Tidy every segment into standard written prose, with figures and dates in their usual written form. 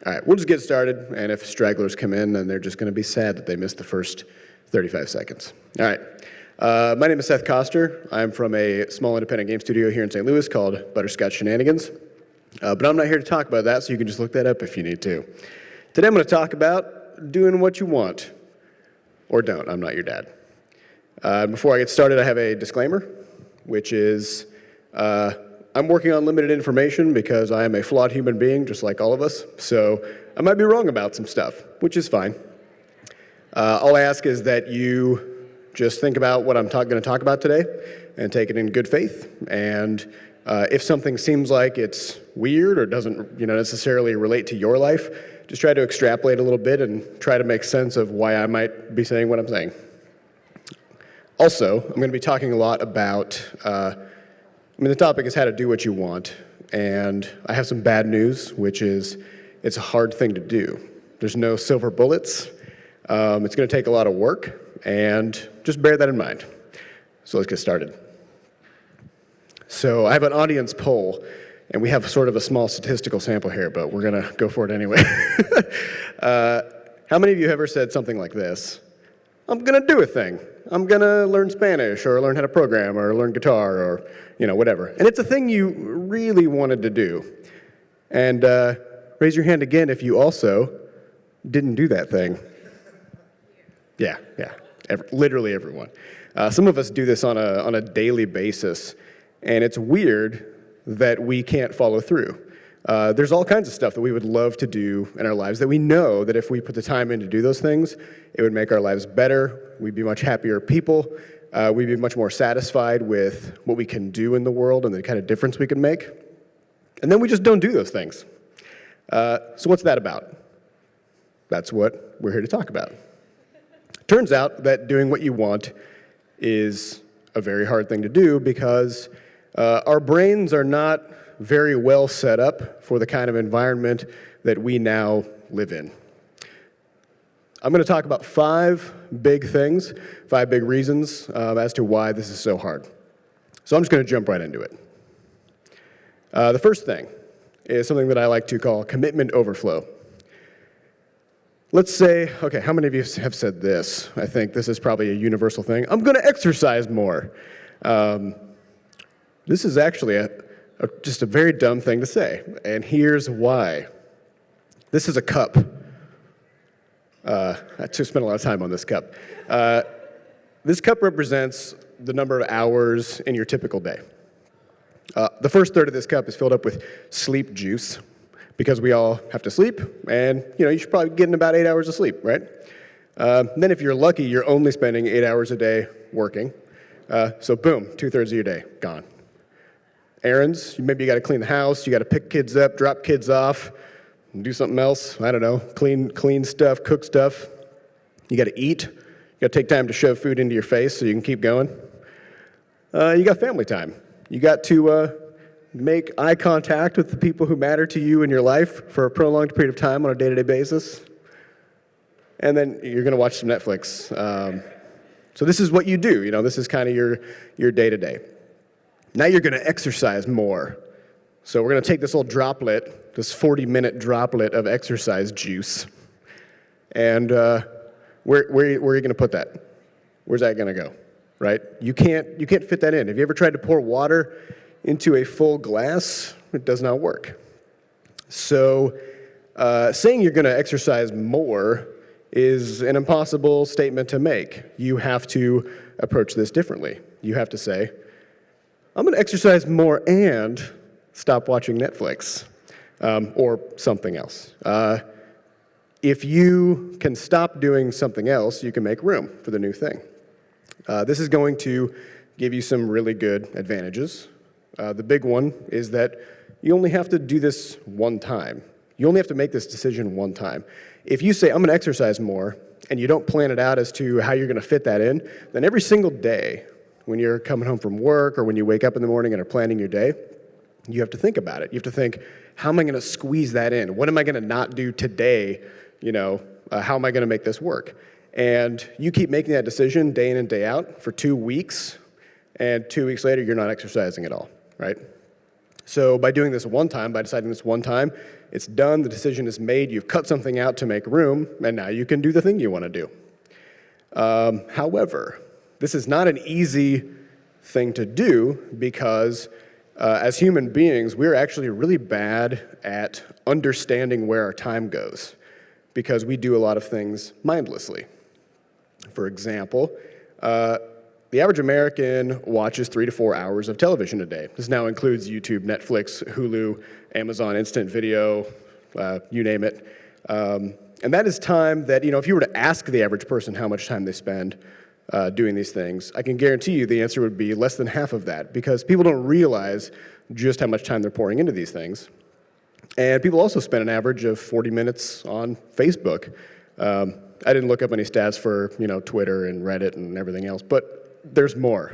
All right, we'll just get started, and if stragglers come in, then they're just going to be sad that they missed the first 35 seconds. All right, my name is Seth Coster. I'm from a small independent game studio here in St. Louis called Butterscotch Shenanigans, but I'm not here to talk about that, so you can just look that up if you need to. Today I'm going to talk about doing what you want, or don't. I'm not your dad. Before I get started, I have a disclaimer, which is I'm working on limited information because I am a flawed human being, just like all of us, so I might be wrong about some stuff, which is fine. All I ask is that you just think about what I'm going to talk about today and take it in good faith, and if something seems like it's weird or doesn't necessarily relate to your life, just try to extrapolate a little bit and try to make sense of why I might be saying what I'm saying. Also, I'm going to be talking a lot about the topic is how to do what you want, and I have some bad news, which is it's a hard thing to do. There's no silver bullets. It's going to take a lot of work, and just bear that in mind. So let's get started. So I have an audience poll, and we have sort of a small statistical sample here, but we're going to go for it anyway. How many of you have ever said something like this? I'm going to do a thing. I'm going to learn Spanish or learn how to program or learn guitar or, whatever. And it's a thing you really wanted to do. And raise your hand again if you also didn't do that thing. Yeah, literally everyone. Some of us do this on a daily basis, and it's weird that we can't follow through. There's all kinds of stuff that we would love to do in our lives that we know that if we put the time in to do those things, it would make our lives better. We'd be much happier people. We'd be much more satisfied with what we can do in the world and the kind of difference we can make. And then we just don't do those things. So what's that about? That's what we're here to talk about. Turns out that doing what you want is a very hard thing to do because our brains are not very well set up for the kind of environment that we now live in. I'm going to talk about 5 big things, 5 big reasons as to why this is so hard. So I'm just going to jump right into it. The first thing is something that I like to call commitment overflow. Let's say, okay, how many of you have said this? I think this is probably a universal thing. I'm going to exercise more. This is actually just a very dumb thing to say, and here's why. This is a cup. I just spent a lot of time on this cup. This cup represents the number of hours in your typical day. The first third of this cup is filled up with sleep juice, because we all have to sleep, and you should probably get in about 8 hours of sleep, right? Then if you're lucky, you're only spending 8 hours a day working. So boom, 2/3 of your day gone. Errands, maybe you got to clean the house, you got to pick kids up, drop kids off, do something else, I don't know, clean stuff, cook stuff. You got to eat, you got to take time to shove food into your face so you can keep going. You got family time. You got to make eye contact with the people who matter to you in your life for a prolonged period of time on a day-to-day basis. And then you're going to watch some Netflix. So this is what you do, this is kind of your day-to-day. Now you're going to exercise more. So we're going to take this little droplet, this 40-minute droplet of exercise juice, and where are you going to put that? Where's that going to go, right? You can't fit that in. Have you ever tried to pour water into a full glass? It does not work. So saying you're going to exercise more is an impossible statement to make. You have to approach this differently. You have to say, I'm going to exercise more and stop watching Netflix or something else. If you can stop doing something else, you can make room for the new thing. This is going to give you some really good advantages. The big one is that you only have to do this one time. You only have to make this decision one time. If you say, I'm going to exercise more, and you don't plan it out as to how you're going to fit that in, then every single day, when you're coming home from work or when you wake up in the morning and are planning your day, you have to think about it. You have to think, how am I going to squeeze that in? What am I going to not do today? How am I going to make this work? And you keep making that decision day in and day out for 2 weeks, and 2 weeks later, you're not exercising at all, right? So by doing this one time, by deciding this one time, it's done, the decision is made, you've cut something out to make room, and now you can do the thing you want to do. However, this is not an easy thing to do because as human beings, we're actually really bad at understanding where our time goes because we do a lot of things mindlessly. For example, the average American watches 3 to 4 hours of television a day. This now includes YouTube, Netflix, Hulu, Amazon Instant Video, you name it. And that is time that, if you were to ask the average person how much time they spend doing these things, I can guarantee you the answer would be less than half of that because people don't realize just how much time they're pouring into these things. And people also spend an average of 40 minutes on Facebook. I didn't look up any stats for, Twitter and Reddit and everything else, but there's more.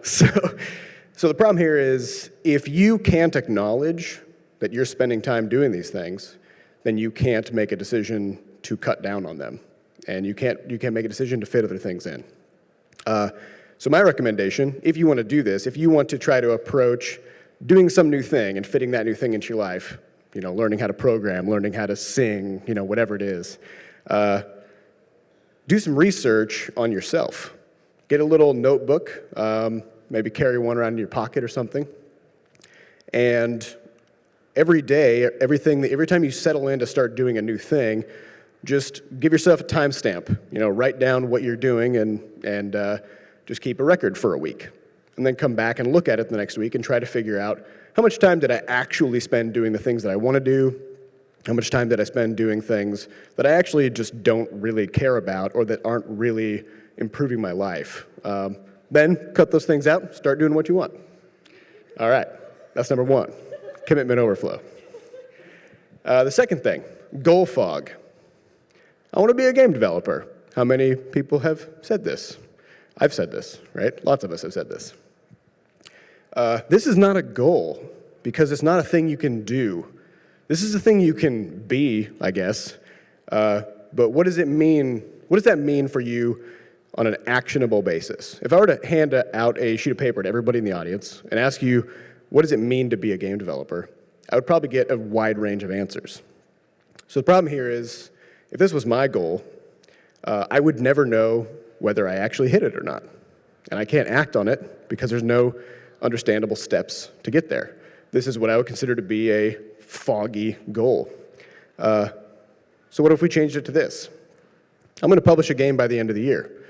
So the problem here is if you can't acknowledge that you're spending time doing these things, then you can't make a decision to cut down on them. And you can't make a decision to fit other things in. So my recommendation, if you want to do this, if you want to try to approach doing some new thing and fitting that new thing into your life, learning how to program, learning how to sing, whatever it is, do some research on yourself. Get a little notebook, maybe carry one around in your pocket or something. And every day, every time you settle in to start doing a new thing, just give yourself a timestamp. Write down what you're doing and just keep a record for a week. And then come back and look at it the next week and try to figure out how much time did I actually spend doing the things that I want to do? How much time did I spend doing things that I actually just don't really care about or that aren't really improving my life? Then cut those things out, start doing what you want. All right, that's number one, commitment overflow. The second thing, goal fog. I want to be a game developer. How many people have said this? I've said this, right? Lots of us have said this. This is not a goal because it's not a thing you can do. This is a thing you can be, I guess. But what does it mean? What does that mean for you on an actionable basis? If I were to hand out a sheet of paper to everybody in the audience and ask you, what does it mean to be a game developer? I would probably get a wide range of answers. So the problem here is, if this was my goal, I would never know whether I actually hit it or not. And I can't act on it because there's no understandable steps to get there. This is what I would consider to be a foggy goal. So what if we changed it to this? I'm going to publish a game by the end of the year.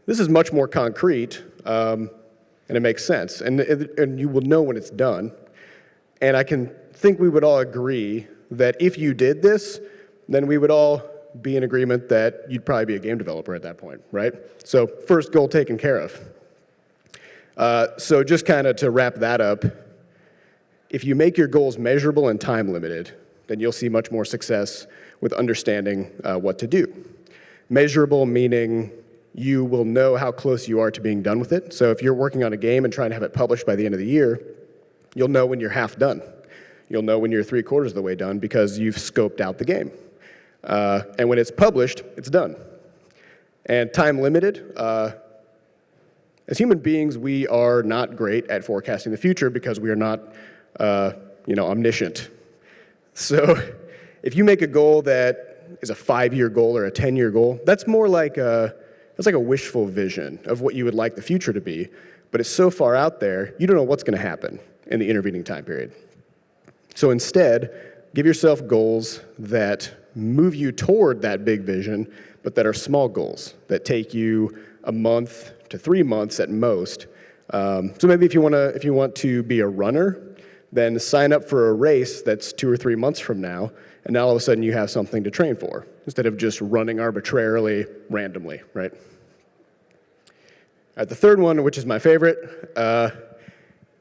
This is much more concrete, and it makes sense. And you will know when it's done. And I can think we would all agree that if you did this, then we would all be in agreement that you'd probably be a game developer at that point, right? So first goal taken care of. So just kind of to wrap that up, if you make your goals measurable and time limited, then you'll see much more success with understanding what to do. Measurable meaning you will know how close you are to being done with it. So if you're working on a game and trying to have it published by the end of the year, you'll know when you're half done. You'll know when you're 3/4 of the way done because you've scoped out the game. And when it's published, it's done. And time limited, as human beings, we are not great at forecasting the future because we are not, omniscient. So if you make a goal that is a 5-year goal or a 10-year goal, that's more like that's like a wishful vision of what you would like the future to be, but it's so far out there, you don't know what's going to happen in the intervening time period. So instead, give yourself goals that move you toward that big vision, but that are small goals that take you a month to 3 months at most. So maybe if you want to be a runner, then sign up for a race that's 2 or 3 months from now, and now all of a sudden you have something to train for, instead of just running arbitrarily, randomly, right? All right, the third one, which is my favorite,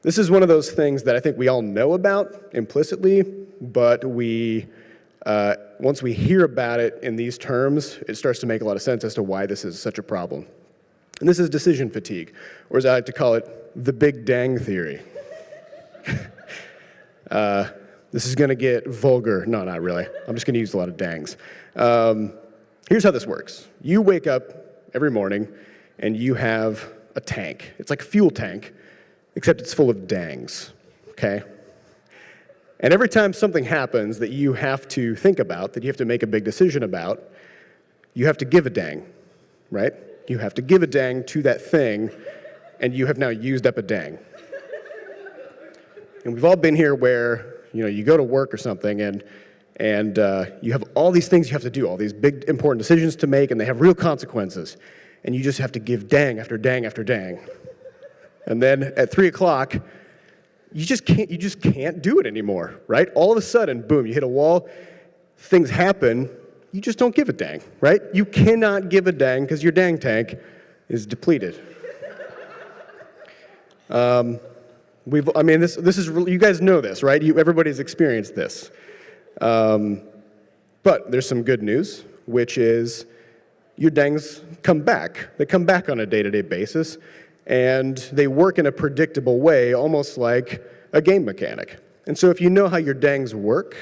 this is one of those things that I think we all know about implicitly, but once we hear about it in these terms, it starts to make a lot of sense as to why this is such a problem. And this is decision fatigue, or as I like to call it, the big dang theory. This is going to get vulgar. No, not really. I'm just going to use a lot of dangs. Here's how this works. You wake up every morning, and you have a tank. It's like a fuel tank, except it's full of dangs, okay? And every time something happens that you have to think about, that you have to make a big decision about, you have to give a dang, right? You have to give a dang to that thing, and you have now used up a dang. And we've all been here where, you go to work or something, and you have all these things you have to do, all these big important decisions to make, and they have real consequences. And you just have to give dang after dang after dang. And then at 3 o'clock, you just can't do it anymore, right? All of a sudden, boom, you hit a wall, things happen, you just don't give a dang, right? You cannot give a dang because your dang tank is depleted. This is you guys know this, right? Everybody's experienced this. But there's some good news, which is your dangs come back. They come back on a day-to-day basis, and they work in a predictable way, almost like a game mechanic. And so if you know how your dangs work,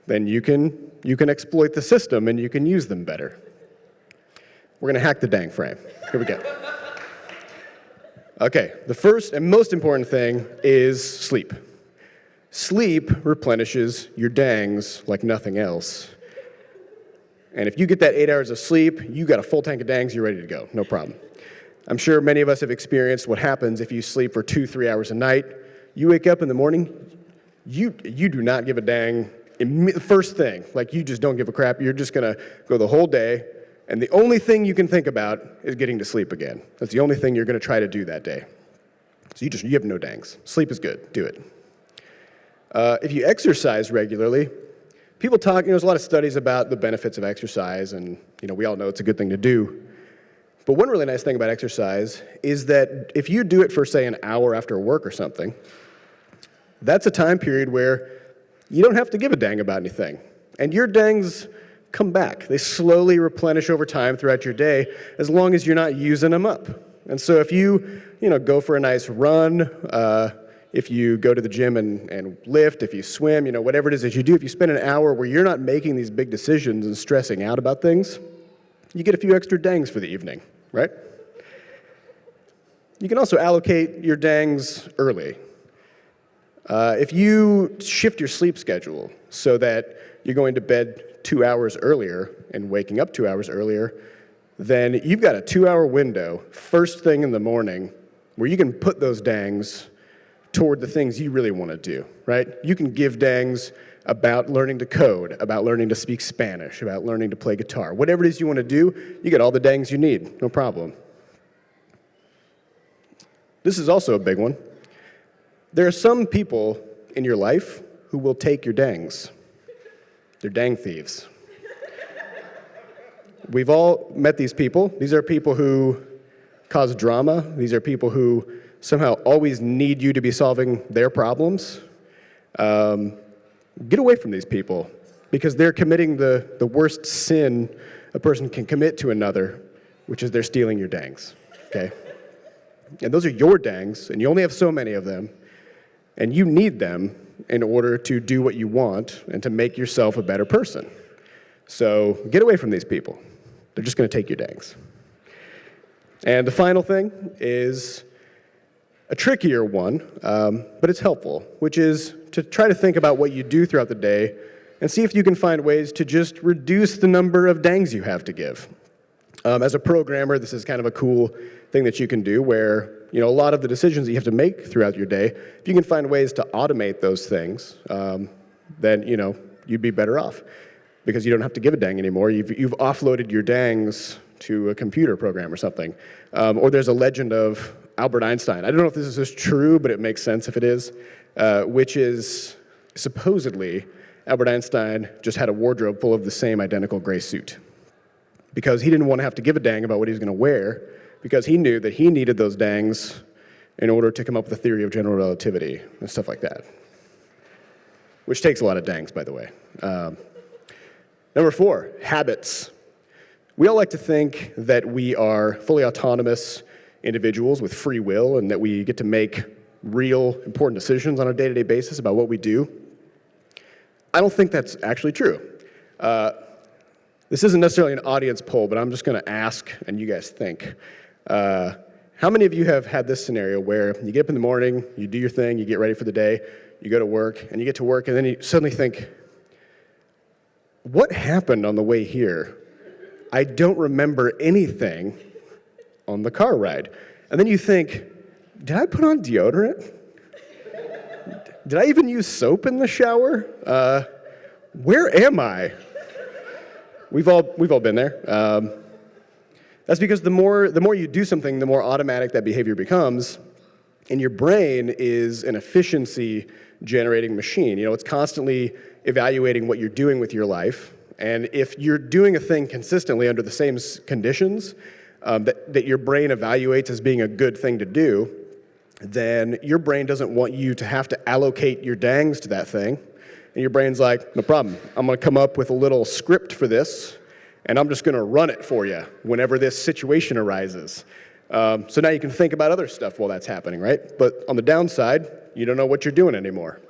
then you can exploit the system and you can use them better. We're going to hack the dang frame. Here we go. Okay, the first and most important thing is sleep. Sleep replenishes your dangs like nothing else. And if you get that 8 hours of sleep, you got a full tank of dangs, you're ready to go, no problem. I'm sure many of us have experienced what happens if you sleep for 2-3 hours a night. You wake up in the morning, you do not give a dang. First thing, like you just don't give a crap. You're just gonna go the whole day, and the only thing you can think about is getting to sleep again. That's the only thing you're gonna try to do that day. So you have no dangs. Sleep is good, do it. If you exercise regularly, people talk, there's a lot of studies about the benefits of exercise, and we all know it's a good thing to do. But one really nice thing about exercise is that if you do it for, say, an hour after work or something, that's a time period where you don't have to give a dang about anything. And your dangs come back. They slowly replenish over time throughout your day as long as you're not using them up. And so if you go for a nice run, if you go to the gym and lift, if you swim, whatever it is that you do, if you spend an hour where you're not making these big decisions and stressing out about things, you get a few extra dangs for the evening, right? You can also allocate your dangs early. If you shift your sleep schedule so that you're going to bed 2 hours earlier and waking up 2 hours earlier, then you've got a 2-hour window first thing in the morning where you can put those dangs toward the things you really want to do, right? You can give dangs about learning to code, about learning to speak Spanish, about learning to play guitar. Whatever it is you want to do, you get all the dangs you need, no problem. This is also a big one. There are some people in your life who will take your dangs. They're dang thieves. We've all met these people. These are people who cause drama. These are people who somehow always need you to be solving their problems. Get away from these people because they're committing the worst sin a person can commit to another, which is they're stealing your dangs, okay? And those are your dangs, and you only have so many of them, and you need them in order to do what you want and to make yourself a better person. So get away from these people. They're just going to take your dangs. And the final thing is a trickier one, but it's helpful, which is to try to think about what you do throughout the day and see if you can find ways to just reduce the number of dangs you have to give. As a programmer, this is kind of a cool thing that you can do where, a lot of the decisions that you have to make throughout your day, if you can find ways to automate those things, then, you'd be better off because you don't have to give a dang anymore. You've offloaded your dangs to a computer program or something. Or there's a legend of Albert Einstein. I don't know if this is true, but it makes sense if it is, which is supposedly Albert Einstein just had a wardrobe full of the same identical gray suit because he didn't want to have to give a dang about what he was going to wear because he knew that he needed those dangs in order to come up with the theory of general relativity and stuff like that, which takes a lot of dangs, by the way. Number 4, habits. We all like to think that we are fully autonomous individuals with free will and that we get to make real important decisions on a day-to-day basis about what we do. I don't think that's actually true. This isn't necessarily an audience poll, but I'm just going to ask, and you guys think. How many of you have had this scenario where you get up in the morning, you do your thing, you get ready for the day, you go to work, and you get to work, and then you suddenly think, what happened on the way here? I don't remember anything on the car ride. And then you think, did I put on deodorant? Did I even use soap in the shower? Where am I? We've all been there. That's because the more you do something, the more automatic that behavior becomes, and your brain is an efficiency-generating machine. It's constantly evaluating what you're doing with your life, and if you're doing a thing consistently under the same conditions that your brain evaluates as being a good thing to do, then your brain doesn't want you to have to allocate your dangs to that thing, and your brain's like, no problem, I'm going to come up with a little script for this, and I'm just going to run it for you whenever this situation arises. So now you can think about other stuff while that's happening, right? But on the downside, you don't know what you're doing anymore.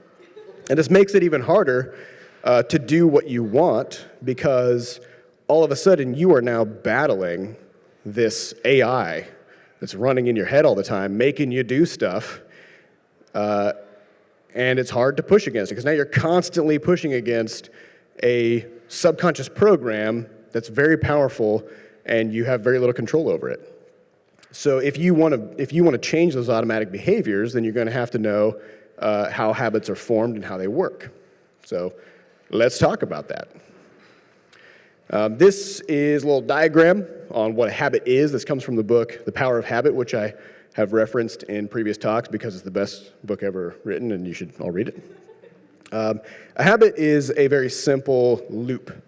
And this makes it even harder to do what you want, because all of a sudden you are now battling this AI that's running in your head all the time, making you do stuff, and it's hard to push against it, because now you're constantly pushing against a subconscious program that's very powerful, and you have very little control over it. So if you want to change those automatic behaviors, then you're going to have to know how habits are formed and how they work. So let's talk about that. This is a little diagram on what a habit is. This comes from the book, The Power of Habit, which I have referenced in previous talks because it's the best book ever written, and you should all read it. A habit is a very simple loop.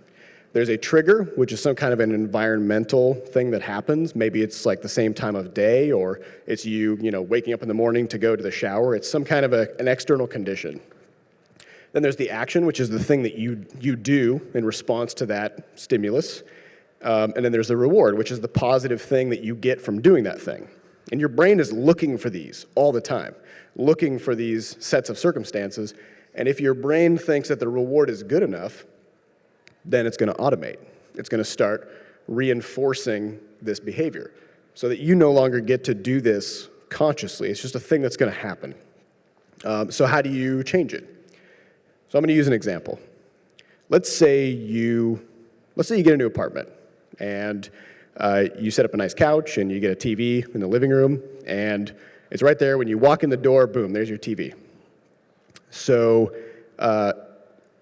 There's a trigger, which is some kind of an environmental thing that happens. Maybe it's like the same time of day, or it's you waking up in the morning to go to the shower. It's some kind of an external condition. Then there's the action, which is the thing that you do in response to that stimulus. And then there's the reward, which is the positive thing that you get from doing that thing. And your brain is looking for these all the time, looking for these sets of circumstances. And if your brain thinks that the reward is good enough, then it's going to automate. It's going to start reinforcing this behavior so that you no longer get to do this consciously. It's just a thing that's going to happen. So how do you change it? So I'm going to use an example. Let's say you get a new apartment, and you set up a nice couch, and you get a TV in the living room, and it's right there. When you walk in the door, boom, there's your TV. So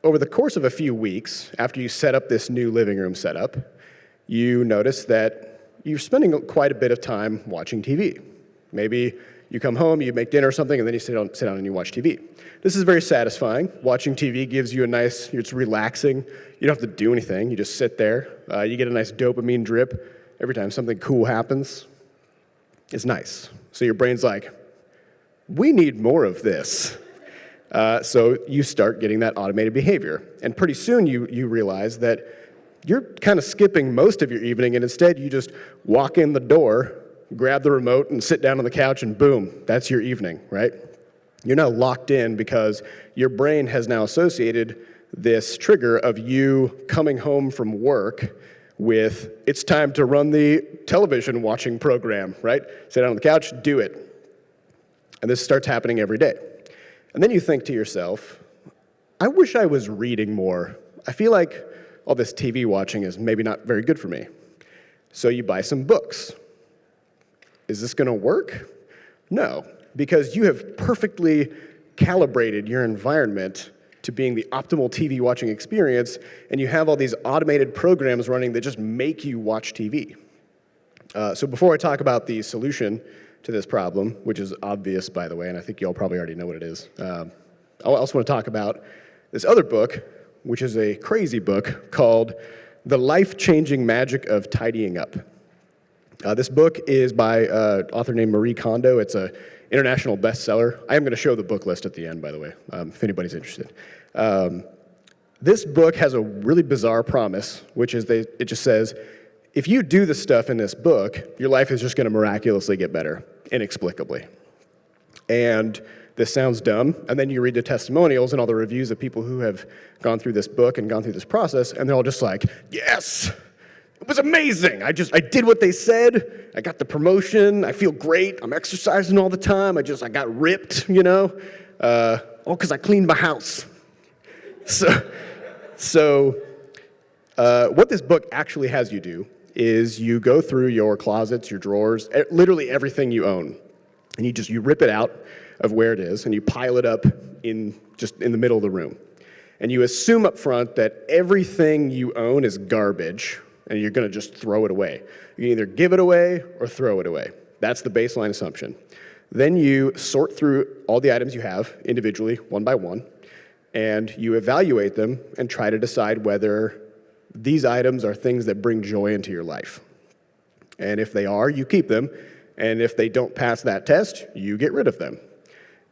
over the course of a few weeks, after you set up this new living room setup, you notice that you're spending quite a bit of time watching TV. Maybe you come home, you make dinner or something, and then you sit down and you watch TV. This is very satisfying. Watching TV gives you it's relaxing. You don't have to do anything. You just sit there. You get a nice dopamine drip every time something cool happens. It's nice. So your brain's like, we need more of this. So you start getting that automated behavior. And pretty soon you realize that you're kind of skipping most of your evening, and instead you just walk in the door, grab the remote, and sit down on the couch, and boom, that's your evening, right? You're now locked in because your brain has now associated this trigger of you coming home from work with, it's time to run the television watching program, right? Sit down on the couch, do it. And this starts happening every day. And then you think to yourself, I wish I was reading more. I feel like all this TV watching is maybe not very good for me. So you buy some books. Is this going to work? No, because you have perfectly calibrated your environment to being the optimal TV watching experience, and you have all these automated programs running that just make you watch TV. So before I talk about the solution to this problem, which is obvious, by the way, and I think you all probably already know what it is, I also want to talk about this other book, which is a crazy book called The Life-Changing Magic of Tidying Up. This book is by an author named Marie Kondo. It's an international bestseller. I am going to show the book list at the end, by the way, if anybody's interested. This book has a really bizarre promise, which is it just says, if you do the stuff in this book, your life is just going to miraculously get better, inexplicably. And this sounds dumb, and then you read the testimonials and all the reviews of people who have gone through this book and gone through this process, and they're all just like, yes! It was amazing. I did what they said. I got the promotion. I feel great. I'm exercising all the time. I got ripped, all Oh, because I cleaned my house. So what this book actually has you do is you go through your closets, your drawers, literally everything you own, and you rip it out of where it is, and you pile it up just in the middle of the room. And you assume up front that everything you own is garbage, and you're going to just throw it away. You can either give it away or throw it away. That's the baseline assumption. Then you sort through all the items you have individually, one by one, and you evaluate them and try to decide whether these items are things that bring joy into your life. And if they are, you keep them, and if they don't pass that test, you get rid of them.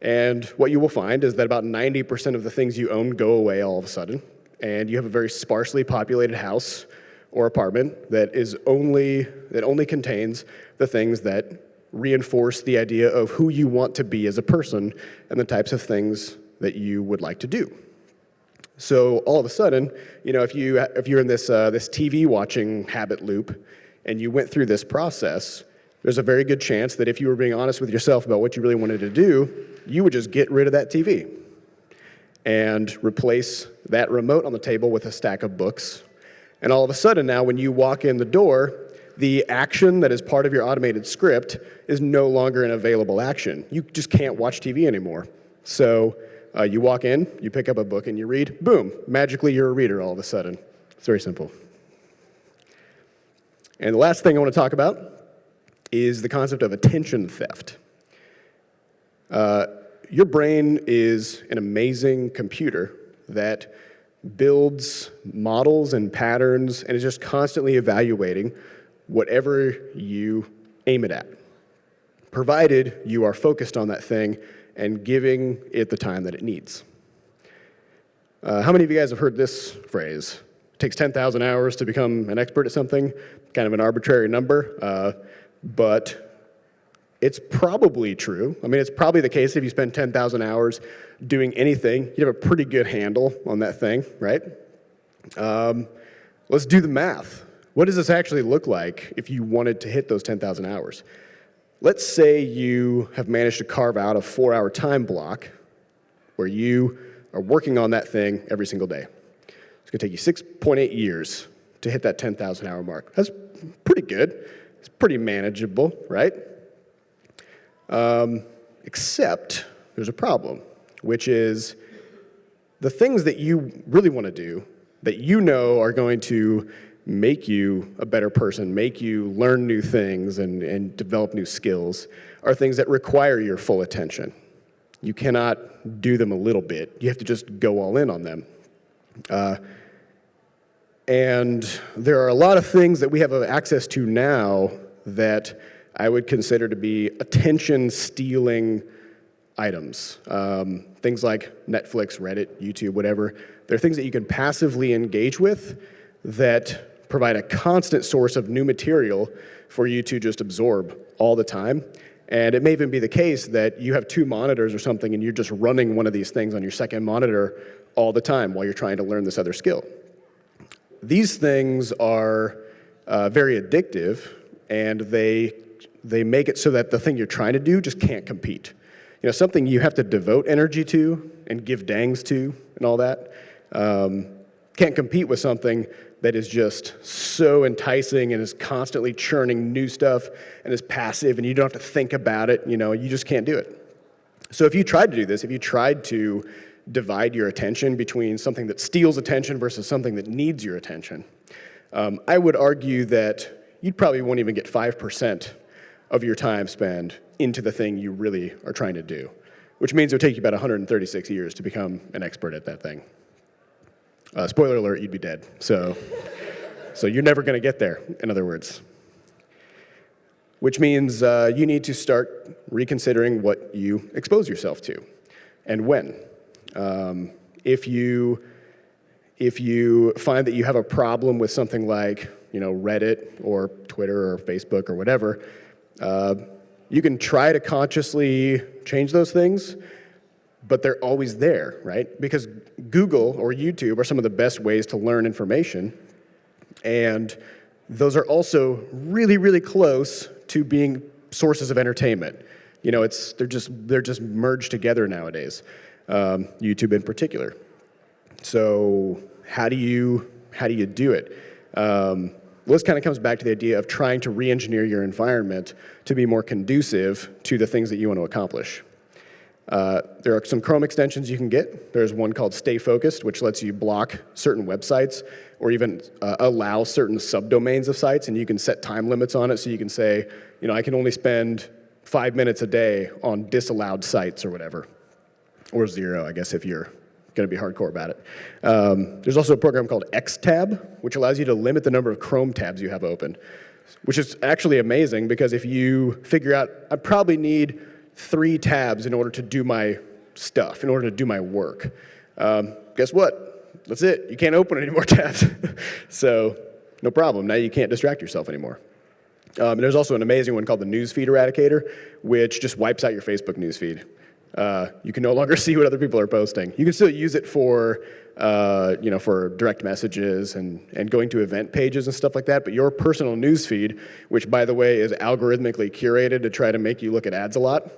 And what you will find is that about 90% of the things you own go away all of a sudden, and you have a very sparsely populated house or apartment that only contains the things that reinforce the idea of who you want to be as a person and the types of things that you would like to do. So all of a sudden, if you're in this TV watching habit loop and you went through this process, there's a very good chance that if you were being honest with yourself about what you really wanted to do, you would just get rid of that TV and replace that remote on the table with a stack of books. And all of a sudden now, when you walk in the door, the action that is part of your automated script is no longer an available action. You just can't watch TV anymore. So you walk in, you pick up a book, and you read. Boom, magically you're a reader all of a sudden. It's very simple. And the last thing I want to talk about is the concept of attention theft. Your brain is an amazing computer that builds models and patterns and is just constantly evaluating whatever you aim it at, provided you are focused on that thing and giving it the time that it needs. How many of you guys have heard this phrase? It takes 10,000 hours to become an expert at something, kind of an arbitrary number, but it's probably true. I mean, it's probably the case if you spend 10,000 hours doing anything, you have a pretty good handle on that thing, right? Let's do the math. What does this actually look like if you wanted to hit those 10,000 hours? Let's say you have managed to carve out a 4-hour time block where you are working on that thing every single day. It's going to take you 6.8 years to hit that 10,000 hour mark. That's pretty good. It's pretty manageable, right? Except there's a problem, which is the things that you really want to do that you know are going to make you a better person, make you learn new things and develop new skills are things that require your full attention. You cannot do them a little bit. You have to just go all in on them. And there are a lot of things that we have access to now that I would consider to be attention-stealing items. Things like Netflix, Reddit, YouTube, whatever. They're things that you can passively engage with that provide a constant source of new material for you to just absorb all the time. And it may even be the case that you have 2 monitors or something and you're just running one of these things on your second monitor all the time while you're trying to learn this other skill. These things are very addictive, and they make it so that the thing you're trying to do just can't compete. Something you have to devote energy to and give dangs to and all that can't compete with something that is just so enticing and is constantly churning new stuff and is passive and you don't have to think about it. You just can't do it. So if you tried to do this, if you tried to divide your attention between something that steals attention versus something that needs your attention, I would argue that you probably won't even get 5% of your time spent into the thing you really are trying to do, which means it would take you about 136 years to become an expert at that thing. Spoiler alert, you'd be dead. So you're never going to get there, in other words. Which means you need to start reconsidering what you expose yourself to and when. If you find that you have a problem with something like Reddit or Twitter or Facebook or whatever, you can try to consciously change those things, but they're always there, right? Because Google or YouTube are some of the best ways to learn information, and those are also really, really close to being sources of entertainment. They're just merged together nowadays. YouTube in particular. So how do you do it? Well, this kind of comes back to the idea of trying to re-engineer your environment to be more conducive to the things that you want to accomplish. There are some Chrome extensions you can get. There's one called Stay Focused, which lets you block certain websites or even allow certain subdomains of sites, and you can set time limits on it. So you can say, I can only spend 5 minutes a day on disallowed sites or whatever, or 0, I guess, if you're going to be hardcore about it. There's also a program called Xtab, which allows you to limit the number of Chrome tabs you have open, which is actually amazing because if you figure out, I probably need 3 tabs in order to do my stuff, in order to do my work. Guess what? That's it. You can't open any more tabs. So no problem. Now you can't distract yourself anymore. And there's also an amazing one called the Newsfeed Eradicator, which just wipes out your Facebook newsfeed. You can no longer see what other people are posting. You can still use it for, for direct messages and going to event pages and stuff like that, but your personal newsfeed, which, by the way, is algorithmically curated to try to make you look at ads a lot,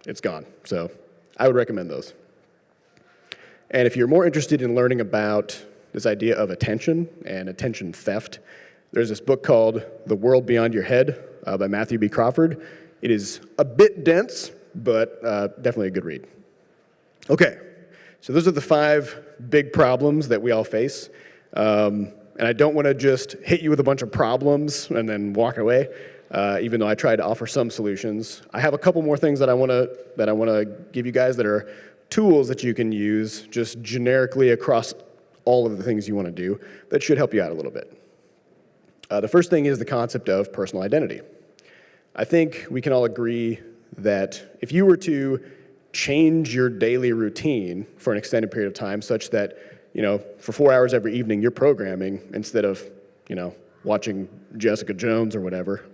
it's gone. So I would recommend those. And if you're more interested in learning about this idea of attention and attention theft, there's this book called The World Beyond Your Head by Matthew B. Crawford. It is a bit dense, but definitely a good read. Okay, so those are the 5 big problems that we all face. And I don't want to just hit you with a bunch of problems and then walk away, even though I tried to offer some solutions. I have a couple more things that I want to give you guys that are tools that you can use just generically across all of the things you want to do that should help you out a little bit. The first thing is the concept of personal identity. I think we can all agree that if you were to change your daily routine for an extended period of time such that, for 4 hours every evening you're programming instead of, watching Jessica Jones or whatever,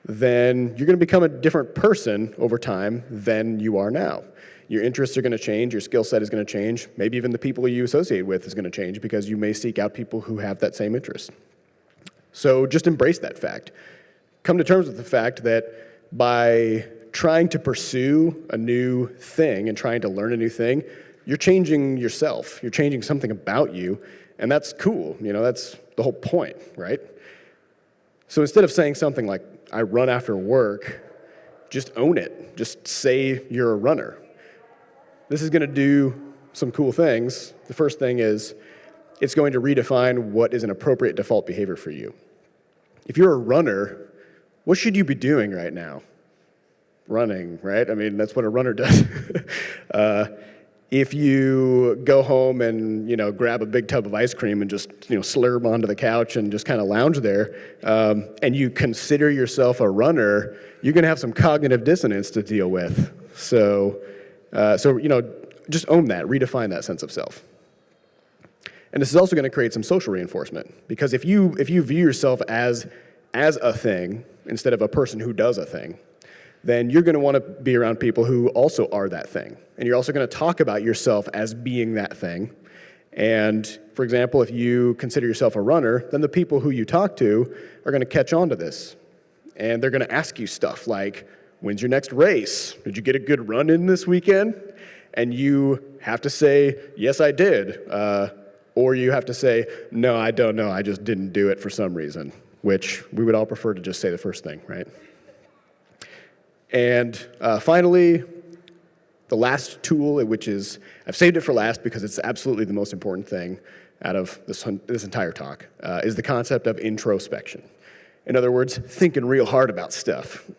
then you're going to become a different person over time than you are now. Your interests are going to change, your skill set is going to change, maybe even the people you associate with is going to change because you may seek out people who have that same interest. So just embrace that fact. Come to terms with the fact that by trying to pursue a new thing and trying to learn a new thing, you're changing yourself. You're changing something about you, and that's cool. That's the whole point, right? So instead of saying something like, I run after work, just own it. Just say you're a runner. This is going to do some cool things. The first thing is it's going to redefine what is an appropriate default behavior for you. If you're a runner, what should you be doing right now? Running, right? I mean, that's what a runner does. If you go home and, grab a big tub of ice cream and just, slurp onto the couch and just kind of lounge there, and you consider yourself a runner, you're going to have some cognitive dissonance to deal with. So just own that, redefine that sense of self. And this is also going to create some social reinforcement, because if you view yourself as a thing instead of a person who does a thing, then you're going to want to be around people who also are that thing. And you're also going to talk about yourself as being that thing. And for example, if you consider yourself a runner, then the people who you talk to are going to catch on to this. And they're going to ask you stuff like, when's your next race? Did you get a good run in this weekend? And you have to say, yes, I did. Or you have to say, no, I don't know, I just didn't do it for some reason, which we would all prefer to just say the first thing, right? And finally, the last tool, which is, I've saved it for last because it's absolutely the most important thing out of this entire talk, is the concept of introspection. In other words, thinking real hard about stuff.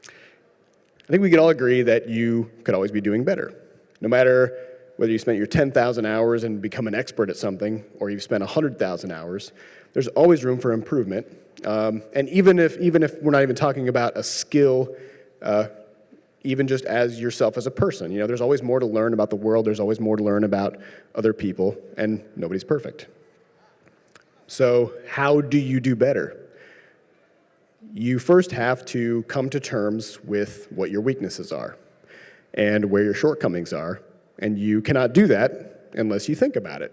I think we can all agree that you could always be doing better. No matter whether you spent your 10,000 hours and become an expert at something, or you've spent 100,000 hours, there's always room for improvement. And even if we're not even talking about a skill, even just as yourself as a person, there's always more to learn about the world, there's always more to learn about other people, and nobody's perfect. So how do you do better? You first have to come to terms with what your weaknesses are and where your shortcomings are, and you cannot do that unless you think about it.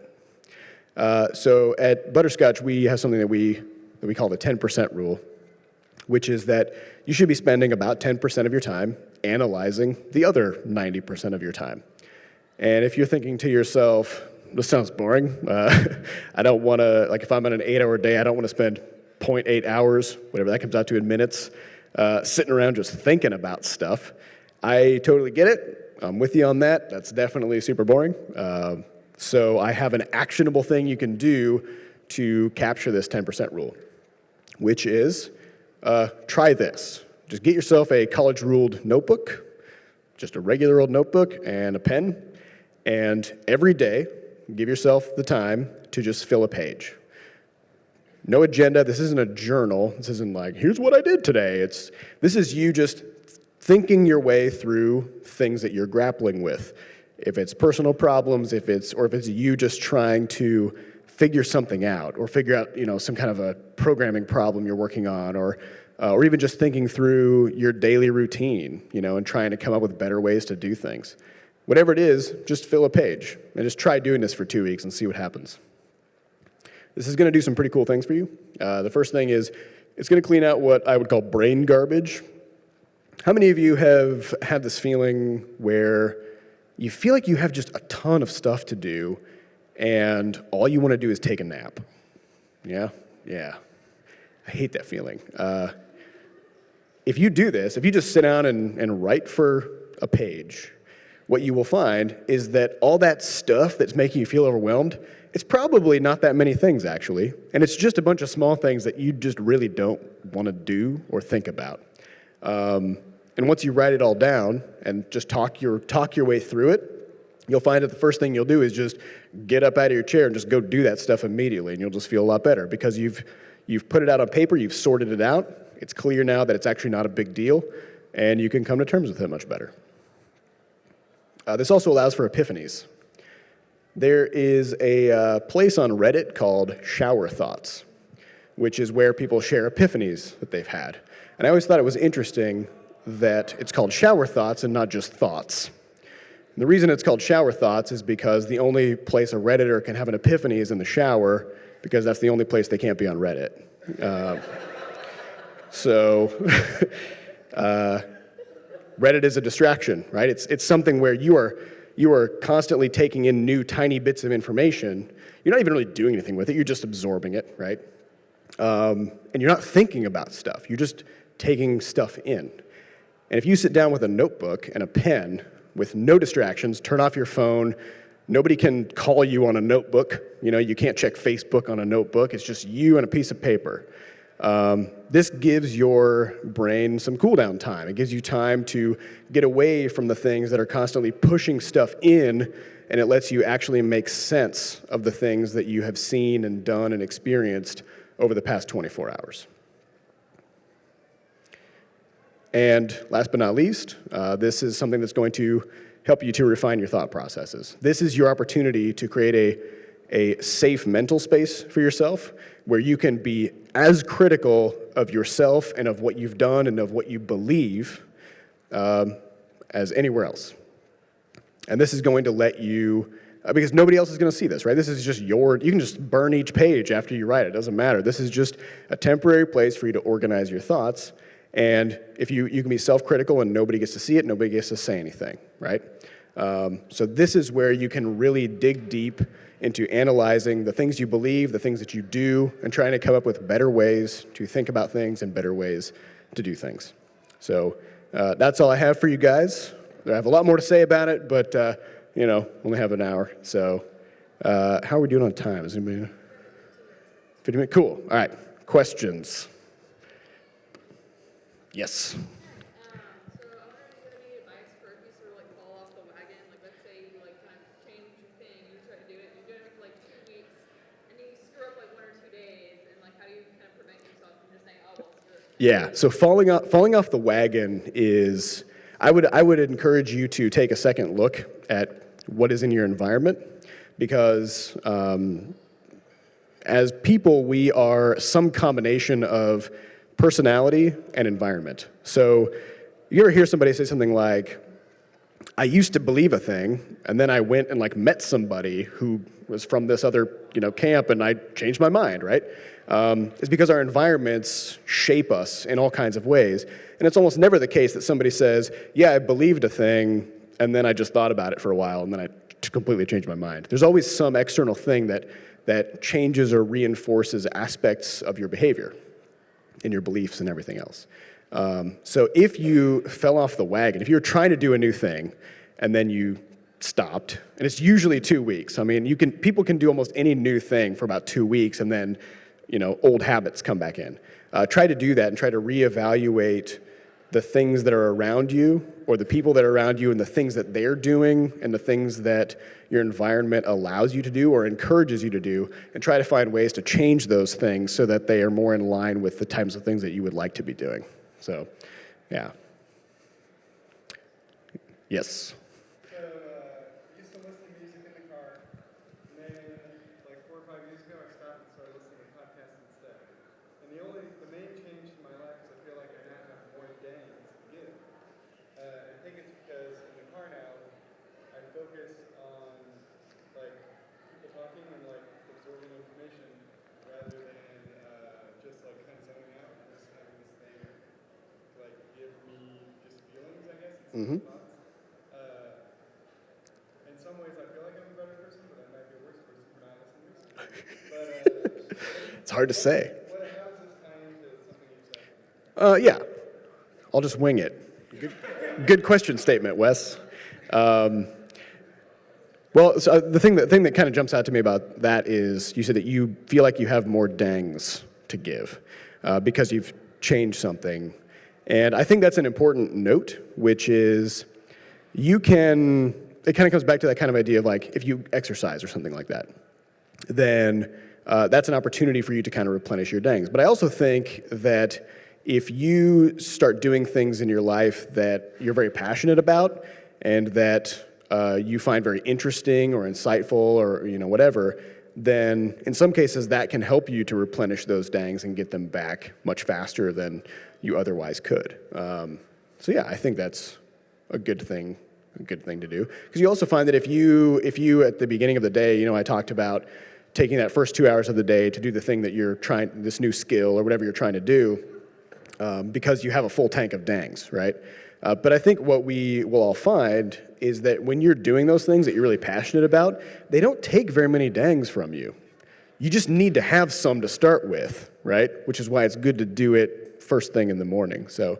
So at Butterscotch, we have something that we call the 10% rule. which is that you should be spending about 10% of your time analyzing the other 90% of your time. And if you're thinking to yourself, this sounds boring, I don't want to, like if I'm on an 8-hour day, I don't want to spend 0.8 hours, whatever that comes out to in minutes, sitting around just thinking about stuff. I totally get it. I'm with you on that. That's definitely super boring. So I have an actionable thing you can do to capture this 10% rule, which is try this. Just get yourself a college-ruled notebook, just a regular old notebook and a pen, and every day give yourself the time to just fill a page. No agenda. This isn't a journal. This isn't like, here's what I did today. This is you just thinking your way through things that you're grappling with. If it's personal problems, if it's you just trying to figure something out, or figure out some kind of a programming problem you're working on, or even just thinking through your daily routine, and trying to come up with better ways to do things. Whatever it is, just fill a page and just try doing this for 2 weeks and see what happens. This is going to do some pretty cool things for you. The first thing is it's going to clean out what I would call brain garbage. How many of you have had this feeling where you feel like you have just a ton of stuff to do and all you want to do is take a nap? Yeah? Yeah. I hate that feeling. If you do this, if you just sit down and write for a page, what you will find is that all that stuff that's making you feel overwhelmed, it's probably not that many things, actually. And it's just a bunch of small things that you just really don't want to do or think about. And once you write it all down and just talk your way through it, you'll find that the first thing you'll do is just get up out of your chair and just go do that stuff immediately, and you'll just feel a lot better because you've put it out on paper, you've sorted it out. It's clear now that it's actually not a big deal, and you can come to terms with it much better. This also allows for epiphanies. There is a place on Reddit called Shower Thoughts, which is where people share epiphanies that they've had. And I always thought it was interesting that it's called Shower Thoughts and not just thoughts. And the reason it's called Shower Thoughts is because the only place a Redditor can have an epiphany is in the shower, because that's the only place they can't be on Reddit. Reddit is a distraction, right? It's something where you are constantly taking in new tiny bits of information. You're not even really doing anything with it. You're just absorbing it, right? And you're not thinking about stuff. You're just taking stuff in. And if you sit down with a notebook and a pen with no distractions, turn off your phone, nobody can call you on a notebook. You can't check Facebook on a notebook. It's just you and a piece of paper. This gives your brain some cool down time. It gives you time to get away from the things that are constantly pushing stuff in, and it lets you actually make sense of the things that you have seen and done and experienced over the past 24 hours. And last but not least, this is something that's going to help you to refine your thought processes. This is your opportunity to create a safe mental space for yourself where you can be as critical of yourself and of what you've done and of what you believe as anywhere else. And this is going to let you, because nobody else is going to see this, right? This is just you can just burn each page after you write it. It doesn't matter. This is just a temporary place for you to organize your thoughts. And if you can be self-critical and nobody gets to see it, nobody gets to say anything, right? So this is where you can really dig deep into analyzing the things you believe, the things that you do, and trying to come up with better ways to think about things and better ways to do things. So that's all I have for you guys. I have a lot more to say about it, but only have an hour. So how are we doing on time? Is anybody 50 minutes? Cool. All right. Questions? Yes. So I wonder if you have any advice for if you sort of fall off the wagon, let's say you kind of change your thing, you try to do it, you're doing it for 2 weeks, and then you screw up 1 or 2 days, and how do you kind of prevent yourself from just saying, oh, well, screw it? Yeah, so falling off the wagon is, I would encourage you to take a second look at what is in your environment, because as people, we are some combination of personality and environment. So you ever hear somebody say something like, I used to believe a thing, and then I went and like met somebody who was from this other camp, and I changed my mind, right? It's because our environments shape us in all kinds of ways, and it's almost never the case that somebody says, yeah, I believed a thing, and then I just thought about it for a while, and then I completely changed my mind. There's always some external thing that changes or reinforces aspects of your behavior and your beliefs and everything else. So if you fell off the wagon, if you're trying to do a new thing and then you stopped, and it's usually 2 weeks. I mean, people can do almost any new thing for about 2 weeks, and then old habits come back in. Try to do that and try to reevaluate the things that are around you, or the people that are around you, and the things that they're doing, and the things that your environment allows you to do or encourages you to do, and try to find ways to change those things so that they are more in line with the types of things that you would like to be doing. So, yeah. Yes? So, I used to listen to music in the car, and then, like 4 or 5 years ago, I stopped and started listening to podcasts instead. And the main change in my life is I feel like I now have more dangs to give. I think it's because in the car now, I focus on, like, people talking and, like, absorbing information rather than just, like, kind of zoning out and just having this thing, like, give me just feelings, I guess, instead of thoughts. In some ways, I feel like I'm a better person, but I might be a worse person for not listening to music. But It's hard to say. how does this tie into something you said? Yeah. I'll just wing it. Good question statement, Wes. Well, so the thing that kind of jumps out to me about that is you said that you feel like you have more dangs to give because you've changed something. And I think that's an important note, which is it kind of comes back to that kind of idea of like if you exercise or something like that, then that's an opportunity for you to kind of replenish your dangs. But I also think that if you start doing things in your life that you're very passionate about and that you find very interesting or insightful or whatever, then in some cases that can help you to replenish those dangs and get them back much faster than you otherwise could. So yeah, I think that's a good thing to do. Because you also find that if you at the beginning of the day, I talked about taking that first 2 hours of the day to do the thing that you're trying, this new skill or whatever you're trying to do, because you have a full tank of dangs, right? But I think what we will all find is that when you're doing those things that you're really passionate about, they don't take very many dangs from you. You just need to have some to start with, right? Which is why it's good to do it first thing in the morning. So,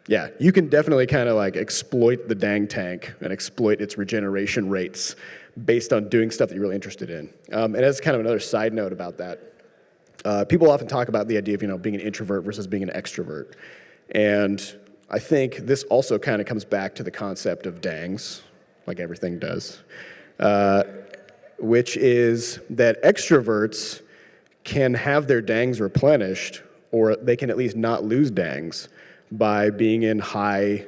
yeah, you can definitely kind of like exploit the dang tank and exploit its regeneration rates based on doing stuff that you're really interested in. And as kind of another side note about that, people often talk about the idea of being an introvert versus being an extrovert. And I think this also kind of comes back to the concept of dangs, like everything does, which is that extroverts can have their dangs replenished, or they can at least not lose dangs by being in high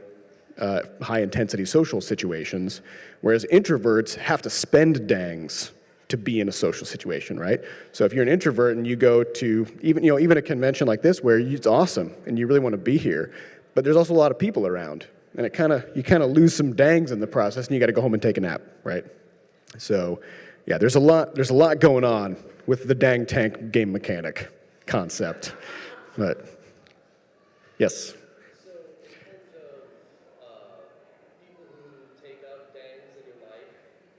intensity social situations, whereas introverts have to spend dangs to be in a social situation, right? So if you're an introvert and you go to even a convention like this where it's awesome and you really want to be here, but there's also a lot of people around, and you kind of lose some dangs in the process, and you got to go home and take a nap, right? So, yeah, there's a lot going on with the dang tank game mechanic concept, but yes. So, in terms of people who take out dangs in your life,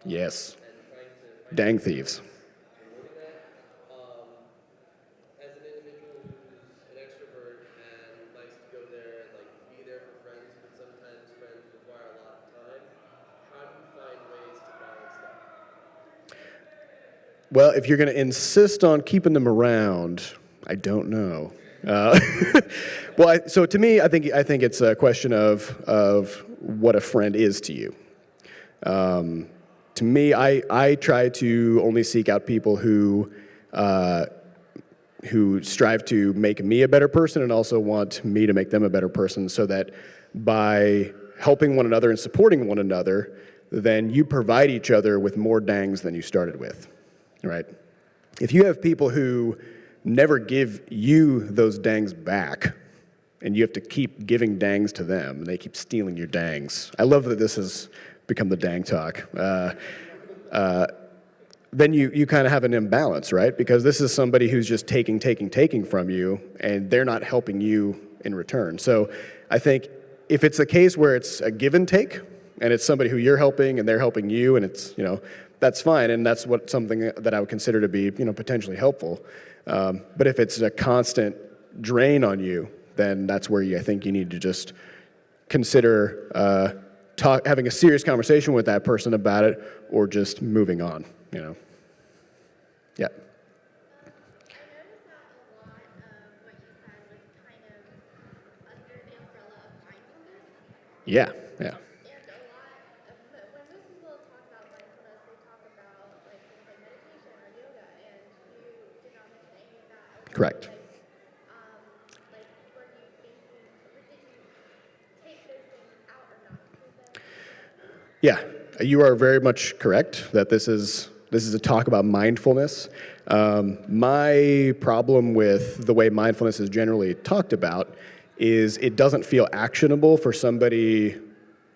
Yes. and trying to Dang thieves. promoting that, as an individual who's an extrovert and likes to go there and like be there for friends, but sometimes friends require a lot of time, how do you find ways to balance that? Well, if you're going to insist on keeping them around, I don't know. So to me, I think it's a question of what a friend is to you. To me, I try to only seek out people who strive to make me a better person and also want me to make them a better person, so that by helping one another and supporting one another, then you provide each other with more dangs than you started with, right? If you have people who never give you those dangs back, and you have to keep giving dangs to them, and they keep stealing your dangs. I love that this has become the dang talk. Then you kind of have an imbalance, right? Because this is somebody who's just taking from you, and they're not helping you in return. So I think if it's a case where it's a give and take, and it's somebody who you're helping and they're helping you, and it's, that's fine, and that's something that I would consider to be, potentially helpful. But if it's a constant drain on you, then that's where I think you need to just consider having a serious conversation with that person about it, or just moving on. Yeah. I noticed that a lot of what you said was kind of under the umbrella of mindfulness. Yeah. And a lot of, when most people talk about mindfulness, they talk about like things like meditation or yoga, and you did not mention any of that. I was Correct. like, were you thinking, or did you take those things out or not include them? Yeah, you are very much correct that this is a talk about mindfulness. My problem with the way mindfulness is generally talked about is it doesn't feel actionable for somebody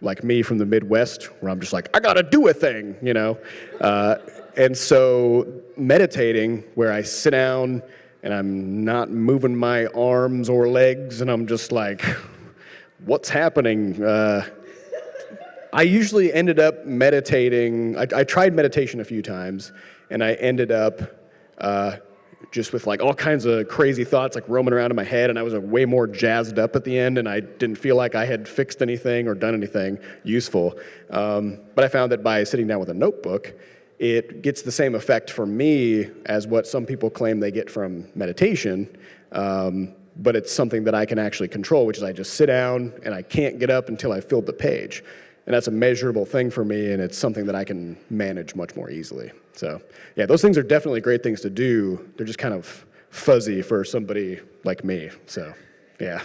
like me from the Midwest, where I'm just like, I gotta do a thing, And so meditating, where I sit down and I'm not moving my arms or legs, and I'm just like, what's happening? I usually ended up meditating. I tried meditation a few times, and I ended up just with like all kinds of crazy thoughts like roaming around in my head, and I was way more jazzed up at the end, and I didn't feel like I had fixed anything or done anything useful. But I found that by sitting down with a notebook, it gets the same effect for me as what some people claim they get from meditation. But it's something that I can actually control, which is I just sit down and I can't get up until I filled the page. And that's a measurable thing for me, and it's something that I can manage much more easily. So, yeah, those things are definitely great things to do. They're just kind of fuzzy for somebody like me. So, yeah.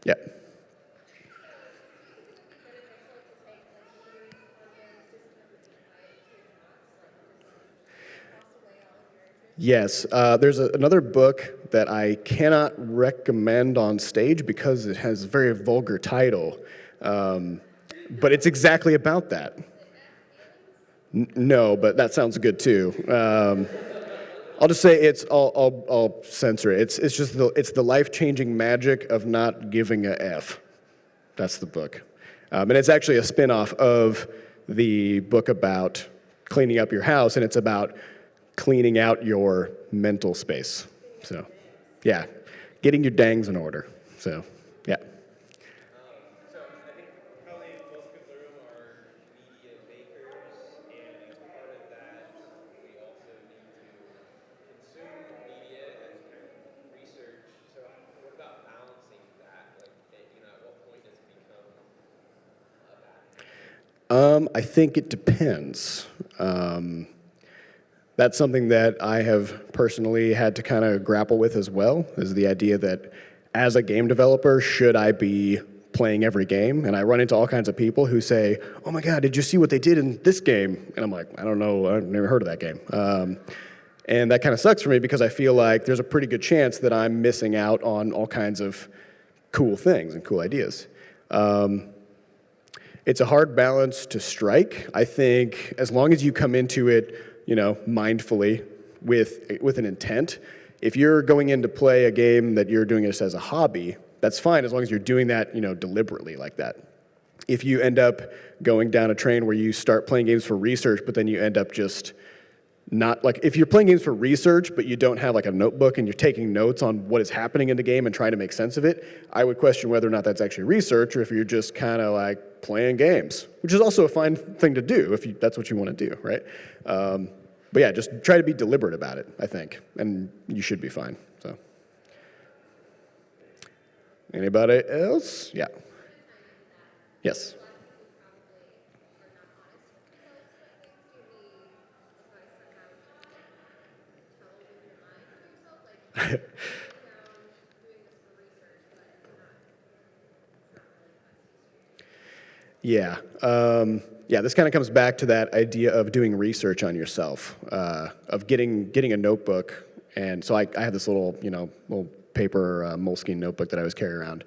Yeah. Yes, there's another book that I cannot recommend on stage because it has a very vulgar title. But it's exactly about that. No, but that sounds good too. I'll just say I'll censor it. It's just the life-changing magic of not giving a F. That's the book. And it's actually a spin-off of the book about cleaning up your house, and it's about cleaning out your mental space. So, yeah, getting your dangs in order. So, yeah. So I think probably most people in the room are media makers, and as part of that, we also need to consume media as kind of research. So what about balancing that? Like, at what point does it become a bad thing? I think it depends. That's something that I have personally had to kind of grapple with as well, is the idea that as a game developer, should I be playing every game? And I run into all kinds of people who say, oh my God, did you see what they did in this game? And I'm like, I don't know, I've never heard of that game. And that kind of sucks for me because I feel like there's a pretty good chance that I'm missing out on all kinds of cool things and cool ideas. It's a hard balance to strike. I think as long as you come into it, mindfully with an intent. If you're going in to play a game that you're doing this as a hobby, that's fine as long as you're doing that, deliberately like that. If you end up going down a train where you start playing games for research, but then you end up just not, like, if you're playing games for research, but you don't have like a notebook and you're taking notes on what is happening in the game and trying to make sense of it, I would question whether or not that's actually research, or if you're just kind of like playing games, which is also a fine thing to do if that's what you want to do, right? But yeah, just try to be deliberate about it, I think, and you should be fine. So, anybody else? Yeah. Yes. Yeah. Yeah, this kind of comes back to that idea of doing research on yourself, of getting a notebook. And so I have this little paper Moleskine notebook that I always carry around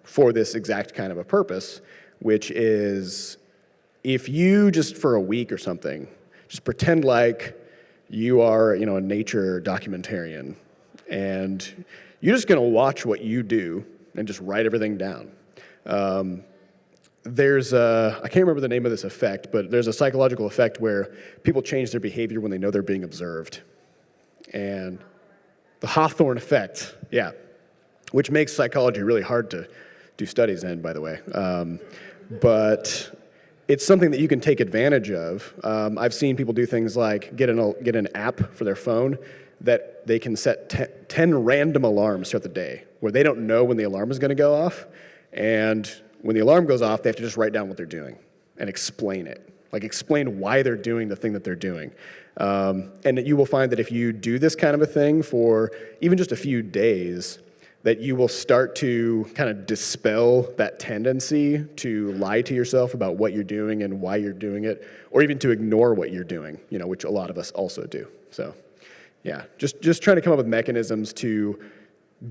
for this exact kind of a purpose, which is if you just for a week or something, just pretend like you are, you know, a nature documentarian, and you're just going to watch what you do and just write everything down. There's I can't remember the name of this effect, but there's a psychological effect where people change their behavior when they know they're being observed. And the Hawthorne effect, yeah, which makes psychology really hard to do studies in, by the way. But it's something that you can take advantage of. I've seen people do things like get an app for their phone that they can set 10 random alarms throughout the day where they don't know when the alarm is going to go off. And when the alarm goes off, they have to just write down what they're doing and explain it. Like explain why they're doing the thing that they're doing. And you will find that if you do this kind of a thing for even just a few days, that you will start to kind of dispel that tendency to lie to yourself about what you're doing and why you're doing it, or even to ignore what you're doing, you know, which a lot of us also do. So, yeah, just trying to come up with mechanisms to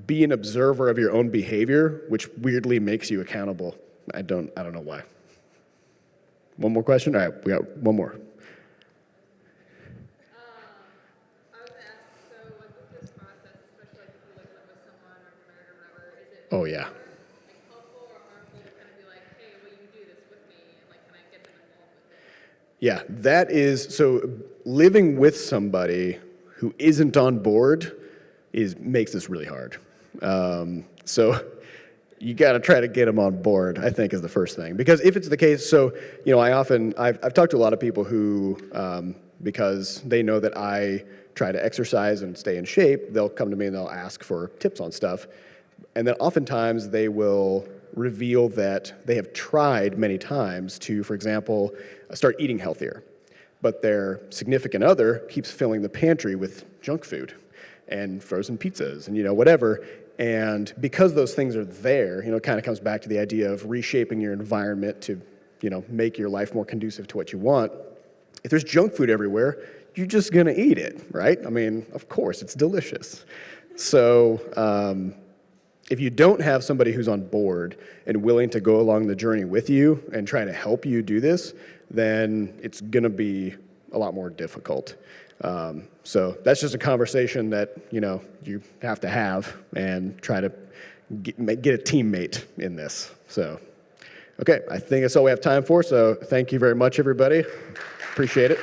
be an observer of your own behavior, which weirdly makes you accountable. I don't know why. One more question? All right, we got one more. I was gonna ask, so like with this process, especially like if you like live with someone or you're married or whatever, is it Oh, yeah. like helpful or harmful to kind of be like, hey, will you do this with me, and like can I get them involved with it? Yeah, that is, so living with somebody who isn't on board makes this really hard. So you got to try to get them on board, I think, is the first thing. Because if it's the case, so, you know, I've talked to a lot of people who, because they know that I try to exercise and stay in shape, they'll come to me and they'll ask for tips on stuff. And then oftentimes they will reveal that they have tried many times to, for example, start eating healthier. But their significant other keeps filling the pantry with junk food and frozen pizzas and, you know, whatever. And because those things are there, you know, it kind of comes back to the idea of reshaping your environment to, you know, make your life more conducive to what you want. If there's junk food everywhere, you're just going to eat it, right? I mean, of course, it's delicious. So if you don't have somebody who's on board and willing to go along the journey with you and try to help you do this, then it's going to be a lot more difficult. So that's just a conversation that, you know, you have to have and try to get a teammate in this. So, okay, I think that's all we have time for. So thank you very much, everybody. Appreciate it.